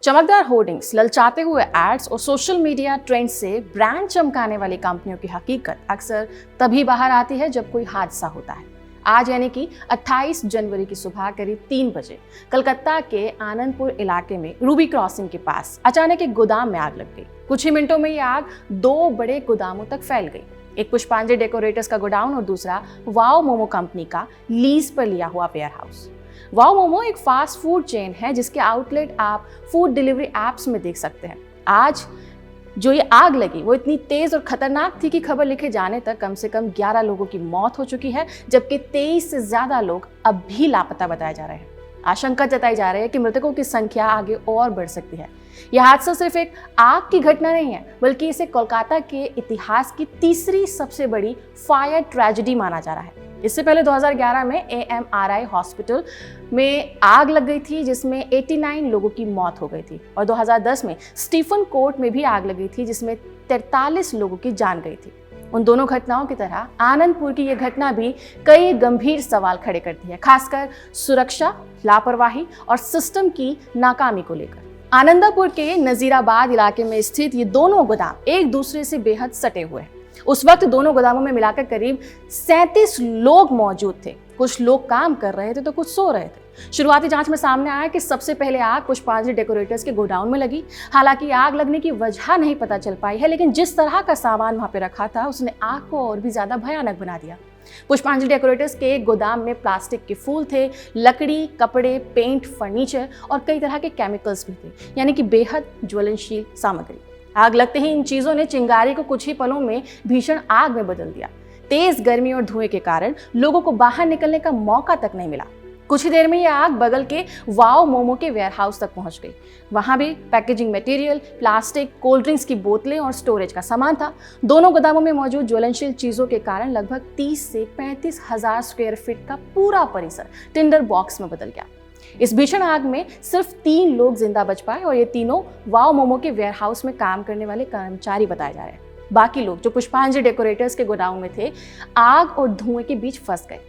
चमकदार होर्डिंग्स, ललचाते हुए एड्स और सोशल मीडिया ट्रेंड से ब्रांड चमकाने वाली कंपनियों की हकीकत अक्सर तभी बाहर आती है जब कोई हादसा होता है। आज यानी कि 28 जनवरी की सुबह करीब 3 बजे कलकत्ता के आनंदपुर इलाके में रूबी क्रॉसिंग के पास अचानक एक गोदाम में आग लग गई। कुछ ही मिनटों में ये आग 2 बड़े गोदामों तक फैल गई। एक पुष्पांजलि डेकोरेटर्स का गोडाउन और दूसरा वाओ मोमो कंपनी का लीज पर लिया हुआ वेयर हाउस। वाओ मोमो एक फास्ट फूड चेन है जिसके आउटलेट आप फूड डिलीवरी एप्स में देख सकते हैं। आज जो ये आग लगी वो इतनी तेज और खतरनाक थी कि खबर लिखे जाने तक कम से कम 11 लोगों की मौत हो चुकी है, जबकि 23 से ज्यादा लोग अब भी लापता बताए जा रहे हैं। आशंका जताई जा रही है कि मृतकों की संख्या आगे और बढ़ सकती है। यह हादसा सिर्फ एक आग की घटना नहीं है, बल्कि इसे कोलकाता के इतिहास की तीसरी सबसे बड़ी फायर ट्रेजेडी माना जा रहा है। इससे पहले 2011 में AMRI हॉस्पिटल में आग लग गई थी जिसमें 89 लोगों की मौत हो गई थी, और 2010 में स्टीफन कोर्ट में भी आग लगी थी जिसमें 43 लोगों की जान गई थी। उन दोनों घटनाओं की तरह आनंदपुर की यह घटना भी कई गंभीर सवाल खड़े करती है, खासकर सुरक्षा, लापरवाही और सिस्टम की नाकामी को लेकर। आनंदपुर के नजीराबाद इलाके में स्थित ये दोनों गोदाम एक दूसरे से बेहद सटे हुए हैं। उस वक्त दोनों गोदामों में मिलाकर करीब 37 लोग मौजूद थे। कुछ लोग काम कर रहे थे तो कुछ सो रहे थे। शुरुआती जांच में सामने आया कि सबसे पहले आग पुष्पांजलि डेकोरेटर्स के गोडाउन में लगी। हालांकि आग लगने की वजह नहीं पता चल पाई है, लेकिन जिस तरह का सामान वहां पे रखा था उसने आग को और भी ज्यादा भयानक बना दिया। पुष्पांजलि डेकोरेटर्स के गोदाम में प्लास्टिक के फूल थे, लकड़ी, कपड़े, पेंट, फर्नीचर और कई तरह के केमिकल्स भी थे, यानी कि बेहद ज्वलनशील सामग्री। आग लगते ही इन चीजों ने चिंगारी को कुछ ही पलों में भीषण आग में बदल दिया। तेज गर्मी और धुएं के कारण लोगों को बाहर निकलने का मौका तक नहीं मिला। कुछ ही देर में यह आग बगल के वाओ मोमो के वेयर हाउस तक पहुंच गई। वहां भी packaging material, plastic, cold drinks की बोतलें और स्टोरेज का सामान था। दोनों गोदामों में मौजूद ज्वलनशील चीजों के कारण लगभग 30 से 35 हजार स्क्वायर फीट का पूरा परिसर टिंडर बॉक्स में बदल गया। इस भीषण आग में सिर्फ 3 लोग जिंदा बच पाए और ये तीनों वाओ मोमो के वेयर हाउस में काम करने वाले कर्मचारी बताए जा रहे हैं। बाकी लोग जो पुष्पांजलि डेकोरेटर्स के गोडाउन में थे, आग और धुएं के बीच फंस गए।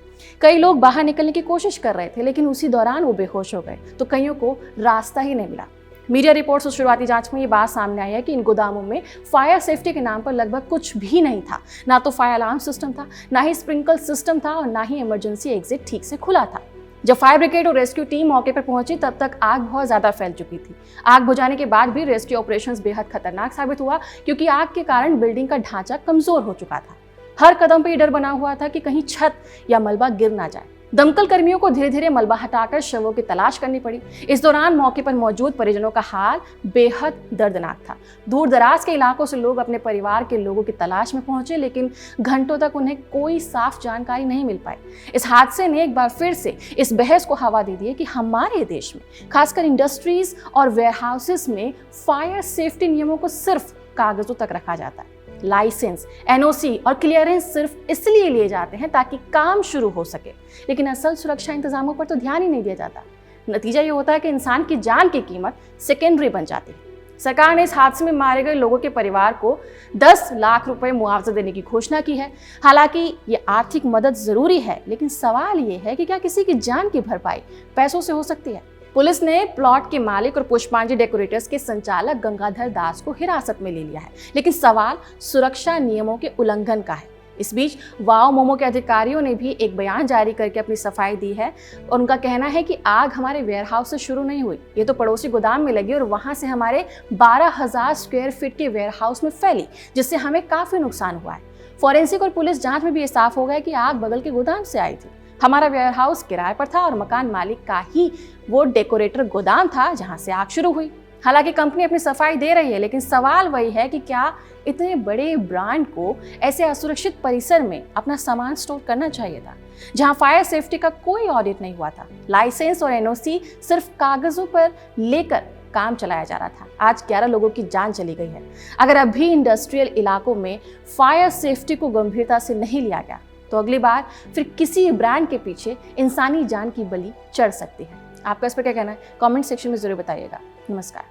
कई लोग बाहर निकलने की कोशिश कर रहे थे, लेकिन उसी दौरान वो बेहोश हो गए, तो कईयों को रास्ता ही नहीं मिला। मीडिया रिपोर्ट्स और शुरुआती जांच में ये बात सामने आई है कि इन गोदामों में फायर सेफ्टी के नाम पर लगभग कुछ भी नहीं था। ना तो फायर अलार्म सिस्टम था, ना ही स्प्रिंकल सिस्टम था और ना ही इमरजेंसी एग्जिट ठीक से खुला था। जब फायर ब्रिगेड और रेस्क्यू टीम मौके पर पहुंची तब तक आग बहुत ज्यादा फैल चुकी थी। आग बुझाने के बाद भी रेस्क्यू ऑपरेशंस बेहद खतरनाक साबित हुआ, क्योंकि आग के कारण बिल्डिंग का ढांचा कमजोर हो चुका था। हर कदम पर यह डर बना हुआ था कि कहीं छत या मलबा गिर ना जाए। दमकल कर्मियों को धीरे धीरे मलबा हटाकर शवों की तलाश करनी पड़ी। इस दौरान मौके पर मौजूद परिजनों का हाल बेहद दर्दनाक था। दूर दराज के इलाकों से लोग अपने परिवार के लोगों की तलाश में पहुंचे, लेकिन घंटों तक उन्हें कोई साफ जानकारी नहीं मिल पाई। इस हादसे ने एक बार फिर से इस बहस को हवा दे दी है कि हमारे देश में खासकर इंडस्ट्रीज और वेयरहाउसेस में फायर सेफ्टी नियमों को सिर्फ कागजों तक रखा जाता है। लाइसेंस, NOC और क्लियरेंस सिर्फ इसलिए लिए जाते हैं ताकि काम शुरू हो सके, लेकिन असल सुरक्षा इंतजामों पर तो ध्यान ही नहीं दिया जाता। नतीजा ये होता है कि इंसान की जान की कीमत सेकेंडरी बन जाती है। सरकार ने इस हादसे में मारे गए लोगों के परिवार को 10 लाख रुपए मुआवजा देने की घोषणा की है। हालांकि ये आर्थिक मदद जरूरी है, लेकिन सवाल ये है कि क्या किसी की जान की भरपाई पैसों से हो सकती है? पुलिस ने प्लॉट के मालिक और पुष्पांजलि डेकोरेटर्स के संचालक गंगाधर दास को हिरासत में ले लिया है, लेकिन सवाल सुरक्षा नियमों के उल्लंघन का है। इस बीच वाओ मोमो के अधिकारियों ने भी एक बयान जारी करके अपनी सफाई दी है और उनका कहना है कि आग हमारे वेयरहाउस से शुरू नहीं हुई, ये तो पड़ोसी गोदाम में लगी और वहां से हमारे 12,000 स्क्वायर फीट के वेयरहाउस में फैली, जिससे हमें काफी नुकसान हुआ है। फॉरेंसिक और पुलिस जांच में भी ये साफ हो गया कि आग बगल के गोदाम से आई थी। हमारा वेयरहाउस किराए पर था और मकान मालिक का ही वो डेकोरेटर गोदाम था जहां से आग शुरू हुई। हालांकि कंपनी अपनी सफाई दे रही है, लेकिन सवाल वही है कि क्या इतने बड़े ब्रांड को ऐसे असुरक्षित परिसर में अपना सामान स्टोर करना चाहिए था, जहां फायर सेफ्टी का कोई ऑडिट नहीं हुआ था। लाइसेंस और NOC सिर्फ कागजों पर लेकर काम चलाया जा रहा था। आज 11 लोगों की जान चली गई है। अगर अभी इंडस्ट्रियल इलाकों में फायर सेफ्टी को गंभीरता से नहीं लिया गया तो अगली बार फिर किसी ब्रांड के पीछे इंसानी जान की बलि चढ़ सकती है। आपका इस पर क्या कहना है? कमेंट सेक्शन में जरूर बताइएगा। नमस्कार।